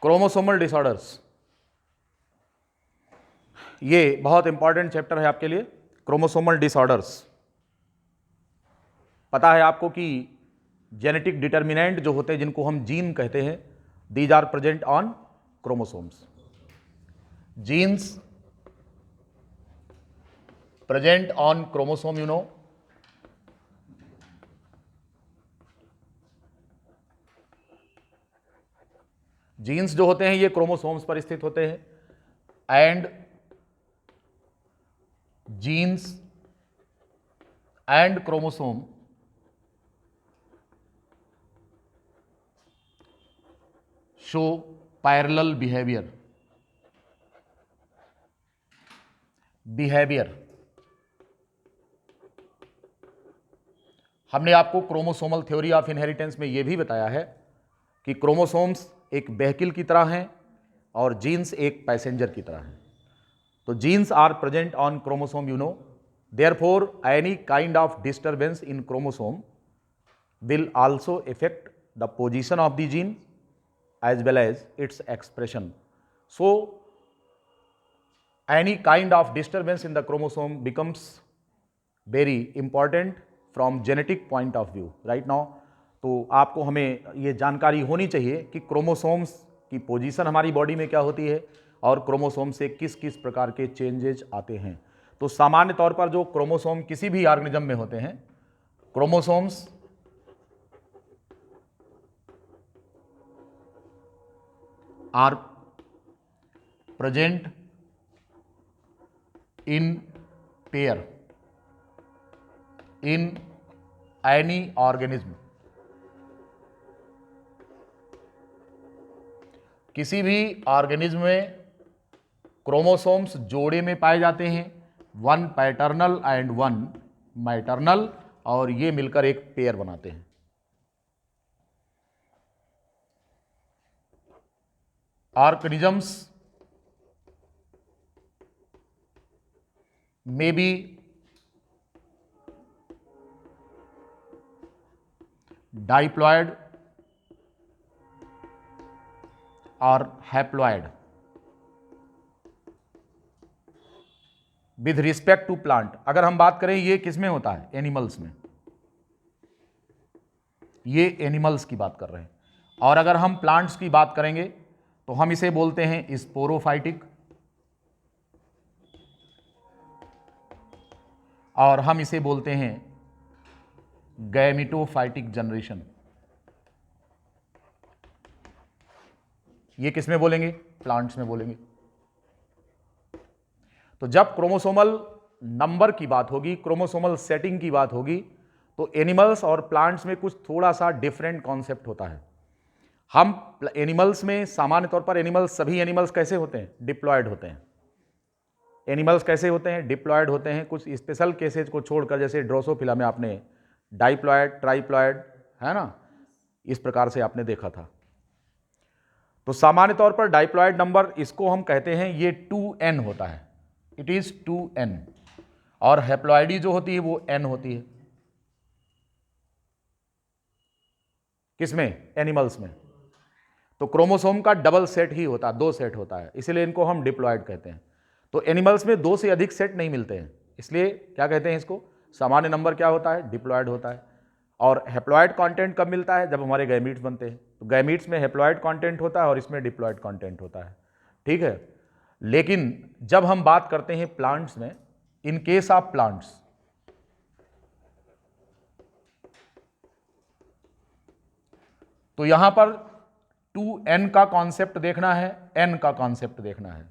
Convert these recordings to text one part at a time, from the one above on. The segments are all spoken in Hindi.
क्रोमोसोमल डिसऑर्डर्स, ये बहुत इंपॉर्टेंट चैप्टर है आपके लिए। क्रोमोसोमल डिसऑर्डर्स, पता है आपको कि जेनेटिक डिटर्मिनेंट जो होते हैं जिनको हम जीन कहते हैं, these are present on chromosomes. Genes present on chromosome, you know. Genes जो होते हैं ये क्रोमोसोम्स पर स्थित होते हैं and genes and chromosome show parallel behaviour. हमने आपको क्रोमोसोमल थ्योरी ऑफ इनहेरिटेंस में यह भी बताया है कि क्रोमोसोम्स एक व्हीकल की तरह हैं और जीन्स एक पैसेंजर की तरह हैं। तो genes are present on chromosome, you know, therefore any kind of disturbance in chromosome will also affect the position of the gene as well as its expression. So any kind of disturbance in the chromosome becomes very important from genetic point of view right now. तो आपको हमें ये जानकारी होनी चाहिए कि क्रोमोसोम्स की पोजीशन हमारी बॉडी में क्या होती है और क्रोमोसोम से किस किस प्रकार के चेंजेज आते हैं। तो सामान्य तौर पर जो क्रोमोसोम किसी भी ऑर्गेनिज्म में होते हैं, chromosomes are present in pair in any organism। किसी भी ऑर्गेनिज्म में क्रोमोसोम्स जोड़े में पाए जाते हैं, one paternal and one maternal, और ये मिलकर एक पेयर बनाते हैं। Organisms may be diploid or haploid with respect to plant। अगर हम बात करें ये किस में होता है, एनिमल्स में, ये एनिमल्स की बात कर रहे हैं। और अगर हम प्लांट्स की बात करेंगे तो हम इसे बोलते हैं स्पोरोफाइटिक, और हम इसे बोलते हैं गैमेटोफाइटिक जनरेशन। ये किस में बोलेंगे, प्लांट्स में बोलेंगे। तो जब क्रोमोसोमल नंबर की बात होगी, क्रोमोसोमल सेटिंग की बात होगी, तो एनिमल्स और प्लांट्स में कुछ थोड़ा सा डिफरेंट कॉन्सेप्ट होता है। हम एनिमल्स में सामान्य तौर पर सभी एनिमल्स कैसे होते हैं, डिप्लॉयड होते हैं। एनिमल्स कैसे होते हैं, डिप्लॉयड होते हैं। कुछ स्पेशल केसेज को छोड़कर, जैसे ड्रोसोफिला में आपने डाइप्लॉयड, ट्राइप्लॉयड, है ना, इस प्रकार से आपने देखा था। तो सामान्य तौर पर डाइप्लॉयड नंबर, इसको हम कहते हैं, ये 2n होता है, इट इज 2n। और हैप्लॉयडी जो होती है वो n होती है। किसमें, एनिमल्स में। तो क्रोमोसोम का डबल सेट ही होता है, 2 सेट होता है, इसलिए इनको हम डिप्लॉयड कहते हैं। तो एनिमल्स में 2 से अधिक सेट नहीं मिलते हैं, इसलिए क्या कहते हैं इसको, सामान्य नंबर क्या होता है, डिप्लॉयड होता है। और हैप्लॉयड कंटेंट कब मिलता है, जब हमारे गैमीट्स बनते हैं। तो गैमीट्स में हैप्लॉयड कंटेंट होता है और इसमें डिप्लॉयड कंटेंट होता है, ठीक है। लेकिन जब हम बात करते हैं प्लांट्स में, इन केस ऑफ प्लांट्स, तो यहां पर 2n का कॉन्सेप्ट देखना है, n का कॉन्सेप्ट देखना है।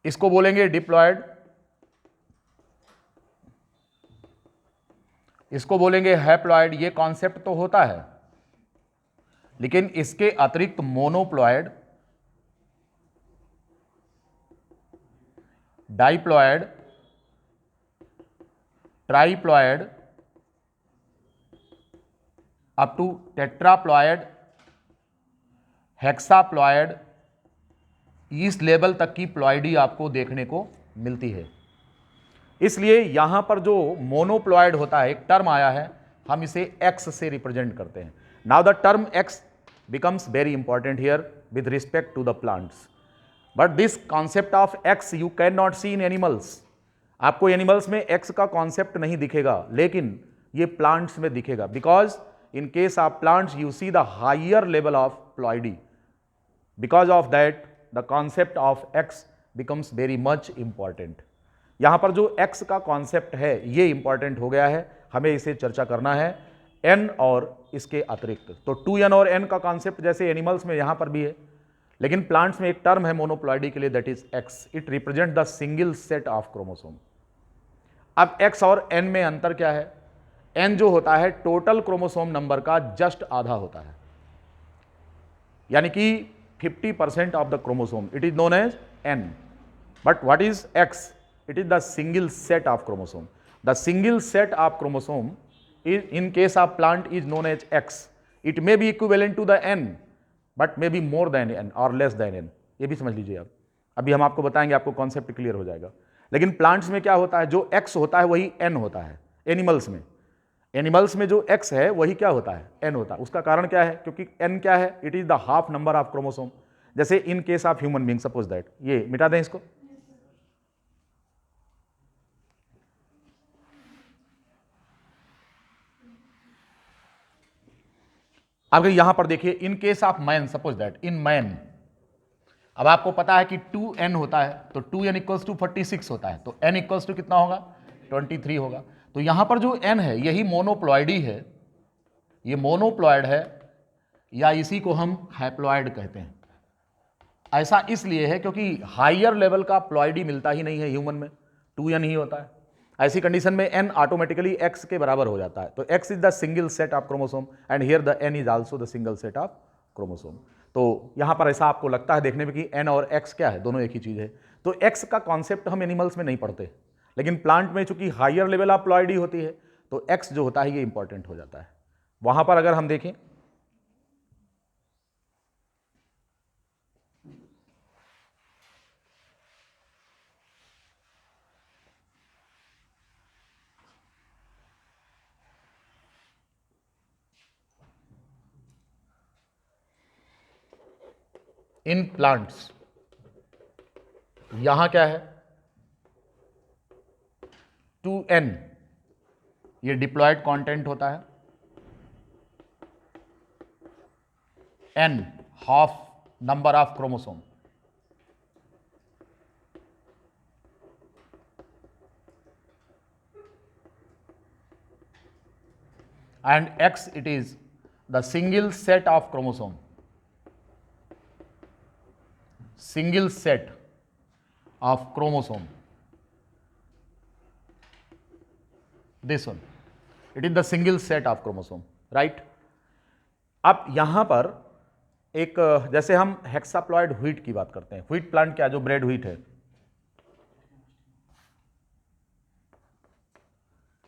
इसको बोलेंगे डिप्लॉयड, इसको बोलेंगे हैप्लॉयड। ये कॉन्सेप्ट तो होता है, लेकिन इसके अतिरिक्त मोनोप्लॉयड, डाइप्लॉयड, ट्राइप्लॉयड, अप टू टेट्राप्लॉयड, हेक्साप्लॉयड, इस लेवल तक की प्लॉयडी आपको देखने को मिलती है। इसलिए यहां पर जो मोनोप्लॉयड होता है, एक टर्म आया है, हम इसे x से रिप्रेजेंट करते हैं। Now the term x becomes very important here with respect to the plants. But this concept of X you cannot see in animals. आपको एनिमल्स में X का कॉन्सेप्ट नहीं दिखेगा, लेकिन ये प्लांट्स में दिखेगा, because in case of plants you see the higher level of ploidy. Because of that the concept of X becomes very much important. यहां पर जो X का कॉन्सेप्ट है ये इंपॉर्टेंट हो गया है, हमें इसे चर्चा करना है N और इसके अतिरिक्त. तो 2N और N का कॉन्सेप्ट जैसे एनिमल्स में यहां पर भी है, लेकिन प्लांट्स में एक टर्म है मोनोप्लॉइडी के लिए, that is X. It represent the single set of chromosome. अब X और N में अंतर क्या है? N जो होता है टोटल क्रोमोसोम नंबर का जस्ट आधा होता है, यानी कि 50% of the chromosome. It is known as N. But what is X? It is the single set of chromosome. The single set of chromosome in case of plant is known as X. It may be equivalent to the N, but may be more than N or less than N. ये भी समझ लीजिए आप. अभी हम आपको बताएंगे, आपको कॉन्सेप्ट क्लियर हो जाएगा. लेकिन प्लांट्स में क्या होता है, जो X होता है वही N होता है. एनिमल्स में जो X है वही क्या होता है, N होता है. उसका कारण क्या है? क्योंकि N क्या है? It is the half number of chromosome. जैसे in case of human being, suppose that, ये मिटा दें इसको. अगर यहां पर देखिए, in case of man, suppose that in man, अब आपको पता है कि 2N होता है, तो 2N इक्वल्स टू 46 होता है, तो N इक्वल्स टू कितना होगा? 23 होगा. तो यहां पर जो N है यही मोनोप्लॉइडी है, ये मोनोप्लॉइड है, या इसी को हम हैप्लॉइड कहते हैं. ऐसा इसलिए है क्योंकि हायर लेवल का प्लॉइडी मिलता ही नहीं है ह्यूमन में, 2N ही होता है. ऐसी कंडीशन में N ऑटोमेटिकली X के बराबर हो जाता है. तो X is the single set of chromosome and here the N is also the single set of chromosome. तो यहां पर ऐसा आपको लगता है देखने में कि N और X क्या है, दोनों एक ही चीज है. तो X का कॉन्सेप्ट हम एनिमल्स में नहीं पढ़ते, लेकिन प्लांट में चूंकि हायर लेवल ऑफ प्लॉइडी होती है, तो X जो होता है ये इंपॉर्टेंट हो जाता है. वहां पर अगर हम देखें, इन प्लांट्स यहां क्या है, 2N ये डिप्लॉयड कंटेंट होता है, N half number of chromosome. And X it is the single set of chromosome. Single set of chromosome. This one, it is the single set of chromosome, right? अब यहां पर एक, जैसे हम हेक्साप्लॉइड व्हीट की बात करते हैं, व्हीट प्लांट क्या, जो ब्रेड व्हीट है,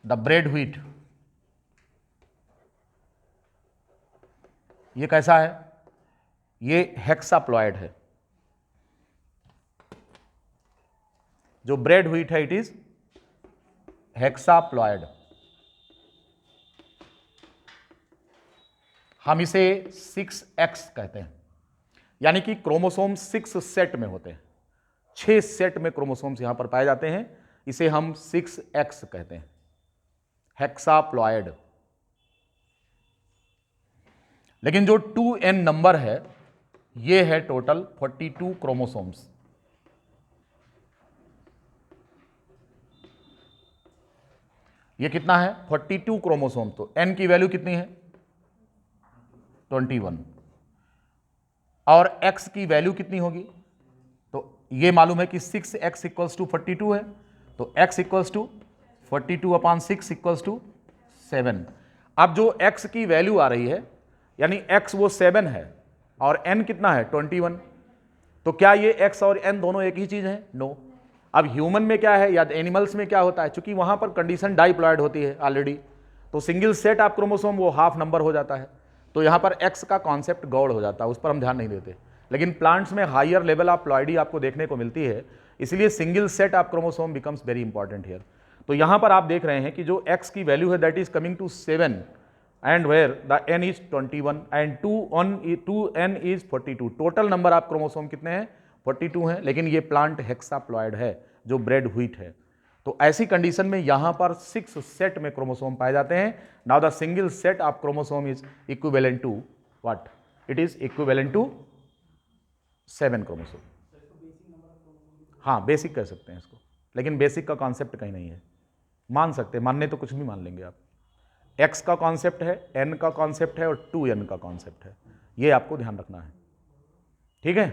द ब्रेड व्हीट, ये कैसा है? ये हेक्साप्लॉइड है. जो ब्रेड व्हीट है इट इज हेक्साप्लॉइड. हम इसे 6X कहते हैं, यानी कि क्रोमोसोम 6 सेट में होते हैं. 6 सेट में क्रोमोसोम्स यहां पर पाए जाते हैं, इसे हम 6X कहते हैं, हेक्साप्लॉइड. लेकिन जो 2N नंबर है ये है टोटल 42 क्रोमोसोम्स. ये कितना है? 42 क्रोमोसोम. तो N की वैल्यू कितनी है? 21. और X की वैल्यू कितनी होगी? तो ये मालूम है कि 6X इक्वल्स टू 42 है, तो X equals to 42 upon 6 equals to 7. अब जो X की वैल्यू आ रही है, यानी X वो 7 है और N कितना है? 21. तो क्या ये X और N दोनों एक ही चीज है? नो. अब ह्यूमन में क्या है या एनिमल्स में क्या होता है, चूंकि वहां पर कंडीशन डाइप्लॉइड होती है ऑलरेडी, तो सिंगल सेट ऑफ क्रोमोसोम वो हाफ नंबर हो जाता है. तो यहां पर X का कॉन्सेप्ट गौड़ हो जाता है, उस पर हम ध्यान नहीं देते. लेकिन प्लांट्स में हायर लेवल ऑफ प्लॉइडी आपको देखने को मिलती है, इसलिए single set of chromosome becomes very important here. तो यहां पर आप देख रहे हैं कि जो X की वैल्यू है that is coming to 7, and where the n is 21 and 2n is 42. Total number of chromosome कितने हैं? 42 हैं, लेकिन ये प्लांट हेक्साप्लॉयड है जो ब्रेड व्हीट है। तो ऐसी कंडीशन में यहां पर 6 सेट में क्रोमोसोम पाए जाते हैं। Now the single set of chromosome is equivalent to what? It is equivalent to 7 chromosome. हाँ, बेसिक कह सकते हैं इसको, लेकिन बेसिक का कॉन्सेप्ट कहीं नहीं है। मान सकते हैं, मानने तो कुछ भी मान लेंगे आप। x का कॉन्सेप्ट है, n का कॉन्सेप्ट है और 2n का कॉन्सेप्ट है, ये आपको ध्यान रखना है, ठीक है।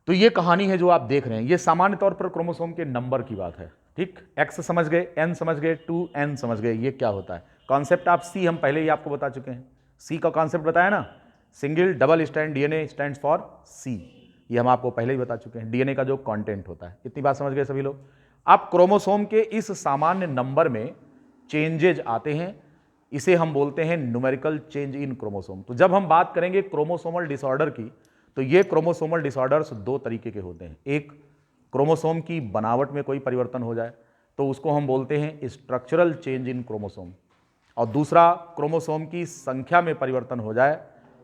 तो ये कहानी है जो आप देख रहे हैं, ये सामान्य तौर पर क्रोमोसोम के नंबर की बात है, ठीक। x समझ गए, n समझ गए, 2n समझ गए, ये क्या होता है। कॉन्सेप्ट ऑफ C हम पहले ही आपको बता चुके हैं। C का कॉन्सेप्ट बताया ना, single double strand DNA stands for C, ये हम आपको पहले ही बता चुके हैं, DNA का जो कंटेंट होता है। इतनी बात समझ गए सभी लोग। अब क्रोमोसोम के इस सामान्य नंबर में चेंजेज आते हैं, इसे हम बोलते हैं न्यूमेरिकल चेंज इन क्रोमोसोम। तो जब हम बात करेंगे क्रोमोसोमल डिसऑर्डर की, तो ये क्रोमोसोमल डिसऑर्डर्स दो तरीके के होते हैं। एक, क्रोमोसोम की बनावट में कोई परिवर्तन हो जाए तो उसको हम बोलते हैं स्ट्रक्चरल चेंज इन क्रोमोसोम, और दूसरा, क्रोमोसोम की संख्या में परिवर्तन हो जाए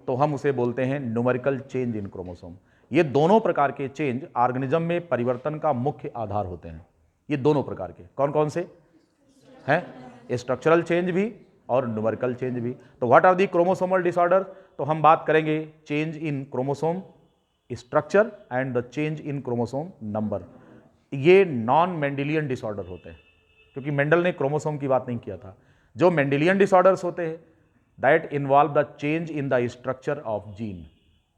तो हम उसे बोलते हैं न्यूमेरिकल चेंज इन क्रोमोसोम। ये दोनों प्रकार के चेंज ऑर्गेनिज्म में परिवर्तन का मुख्य आधार होते हैं। ये दोनों प्रकार के कौन कौन से हैं? स्ट्रक्चरल चेंज भी और न्यूमेरिकल चेंज भी। तो what are the chromosomal disorder? तो हम बात करेंगे change in chromosome structure and the change in chromosome number. ये नॉन मेंडेलियन डिसऑर्डर होते हैं, क्योंकि मेंडल ने क्रोमोसोम की बात नहीं किया था। जो मेंडेलियन डिसऑर्डर्स होते हैं that involve the change in the structure of gene,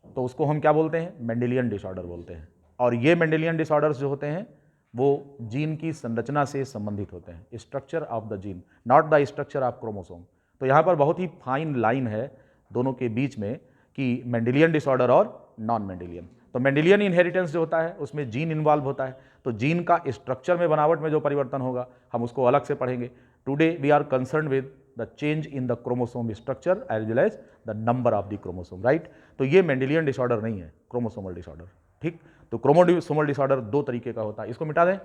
तो उसको हम क्या बोलते हैं? मेंडेलियन डिसऑर्डर बोलते हैं। और ये मेंडेलियन डिसऑर्डर्स जो होते हैं वो जीन की संरचना से संबंधित होते हैं, structure of the gene, not the structure of chromosome. तो यहाँ पर बहुत ही फाइन लाइन है दोनों के बीच में कि मेंडेलियन डिसऑर्डर और नॉन मेंडेलियन। तो मेंडेलियन इनहेरिटेंस जो होता है उसमें जीन इन्वॉल्व होता है, तो जीन का स्ट्रक्चर में बनावट में जो परिवर्तन होगा हम उसको अलग से पढ़ेंगे। Today we are concern with the change in the chromosome structure as well as the number of the chromosome, right. तो ये मेंडेलियन डिसऑर्डर नहीं है, क्रोमोसोमल डिसऑर्डर, ठीक। तो क्रोमोसोमल डिसऑर्डर दो तरीके का होता है, इसको मिटा दें।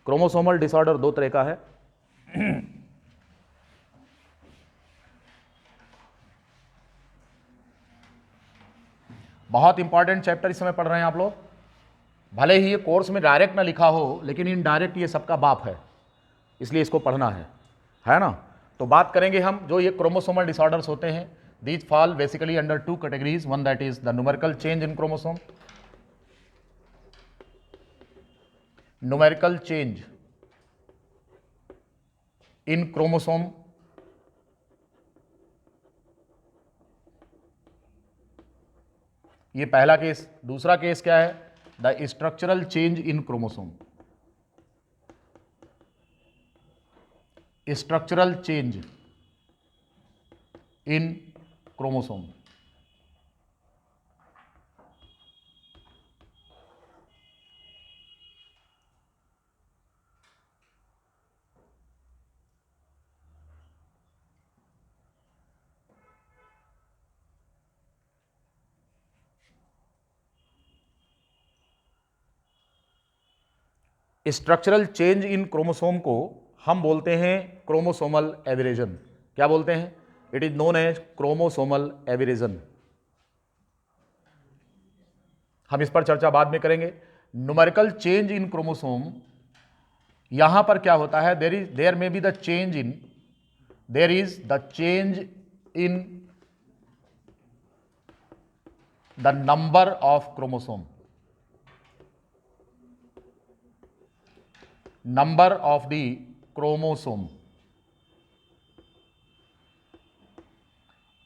क्रोमोसोमल डिसऑर्डर दो तरह का है। बहुत इंपॉर्टेंट चैप्टर इस समय पढ़ रहे हैं आप लोग। भले ही ये कोर्स में डायरेक्ट ना लिखा हो, लेकिन इनडायरेक्ट ये सबका बाप है, इसलिए इसको पढ़ना है ना। तो बात करेंगे हम जो ये क्रोमोसोमल डिसऑर्डर्स होते हैं, these fall basically under two categories. One that is the numerical change in chromosome, numerical change in chromosome, ये पहला केस। दूसरा केस क्या है? The structural change in chromosome, structural change in chromosome. Structural change in chromosome को हम बोलते हैं क्रोमोसोमल एवरेजन। क्या बोलते हैं? It is known as chromosomal aberration. हम इस पर चर्चा बाद में करेंगे। न्यूमेरिकल चेंज इन क्रोमोसोम, यहां पर क्या होता है? There may be the change in, there is the change in the number of chromosome, number of the chromosome.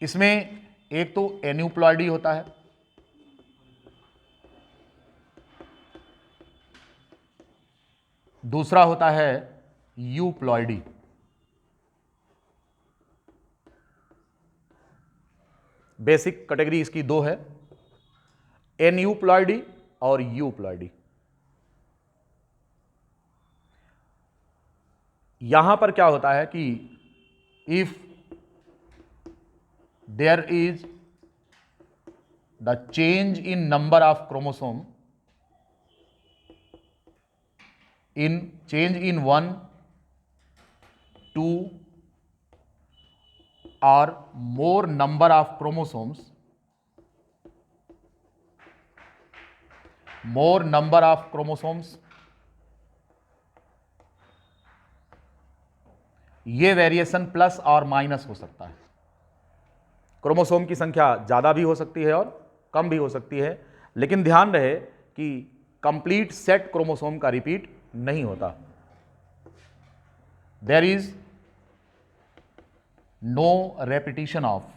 इसमें एक तो एन्यूप्लॉइडी होता है, दूसरा होता है यूप्लॉइडी। बेसिक कैटेगरी इसकी दो है, एन्यूप्लॉइडी और यूप्लॉइडी। यहां पर क्या होता है कि if there is the change in number of chromosome, in change in 1, 2 or more number of chromosomes, more number of chromosomes, ये वेरिएशन प्लस और माइनस हो सकता है। क्रोमोसोम की संख्या ज़्यादा भी हो सकती है और कम भी हो सकती है, लेकिन ध्यान रहे कि कंप्लीट सेट क्रोमोसोम का रिपीट नहीं होता। There is no repetition of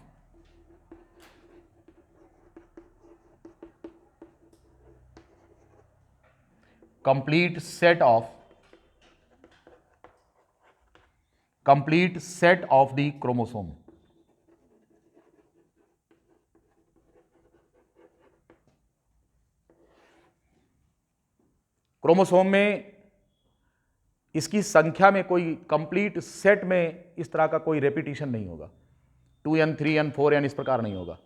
complete set of the chromosome. क्रोमोसोम में इसकी संख्या में कोई कंप्लीट सेट में इस तरह का कोई रेपिटिशन नहीं होगा, 2n 3n 4n इस प्रकार नहीं होगा।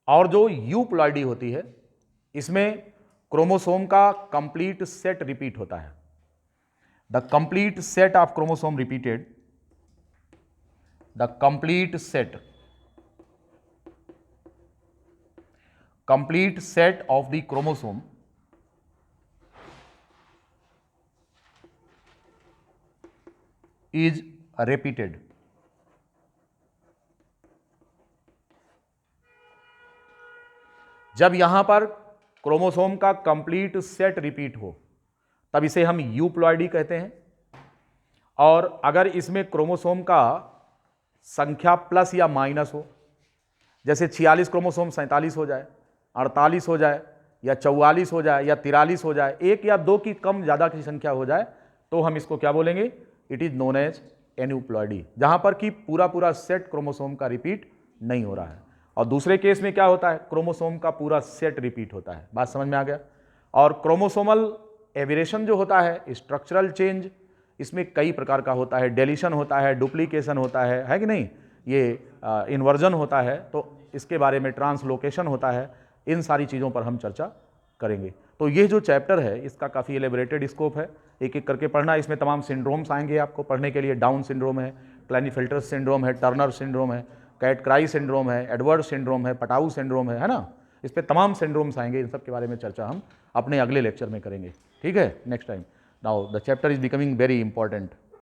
और जो यूप्लॉइडी होती है, इसमें क्रोमोसोम का कंप्लीट सेट रिपीट होता है। The complete set of chromosome repeated, the complete set of the chromosome is repeated. जब यहां पर क्रोमोसोम का कंप्लीट सेट रिपीट हो तब इसे हम यूप्लॉइडी कहते हैं। और अगर इसमें क्रोमोसोम का संख्या प्लस या माइनस हो, जैसे 46 क्रोमोसोम 47 हो जाए, 48 हो जाए, या 44 हो जाए, या 43 हो जाए, एक या दो की कम ज़्यादा की संख्या हो जाए, तो हम इसको क्या बोलेंगे? It is known as aneuploidy, जहां पर कि पूरा पूरा सेट क्रोमोसोम का रिपीट नहीं हो रहा है। और दूसरे केस में क्या होता है? क्रोमोसोम का पूरा सेट रिपीट होता है। बात समझ में आ गया? और क्रोमोसोमल एविरेशन जो होता है, स्ट्रक्चरल चेंज, इसमें कई प्रकार का होता है। डेलीशन होता है, डुप्लीकेशन होता है कि नहीं, ये इन्वर्जन होता है, तो इसके बारे में ट्रांसलोकेशन होता है। इन सारी चीज़ों पर हम चर्चा करेंगे। तो ये जो चैप्टर है इसका काफ़ी एलेबोरेटेड स्कोप है, एक एक करके पढ़ना। इसमें तमाम सिंड्रोम्स आएंगे आपको पढ़ने के लिए। डाउन सिंड्रोम है, क्लाइनेफेल्टर सिंड्रोम है, टर्नर सिंड्रोम है, कैट क्राई सिंड्रोम है, एडवर्ड सिंड्रोम है, पटाऊ सिंड्रोम है ना। इस पे तमाम सिंड्रोम्स आएंगे। इन सब के बारे में चर्चा हम अपने अगले लेक्चर में करेंगे। ठीक है, next time. Now the chapter is becoming very important.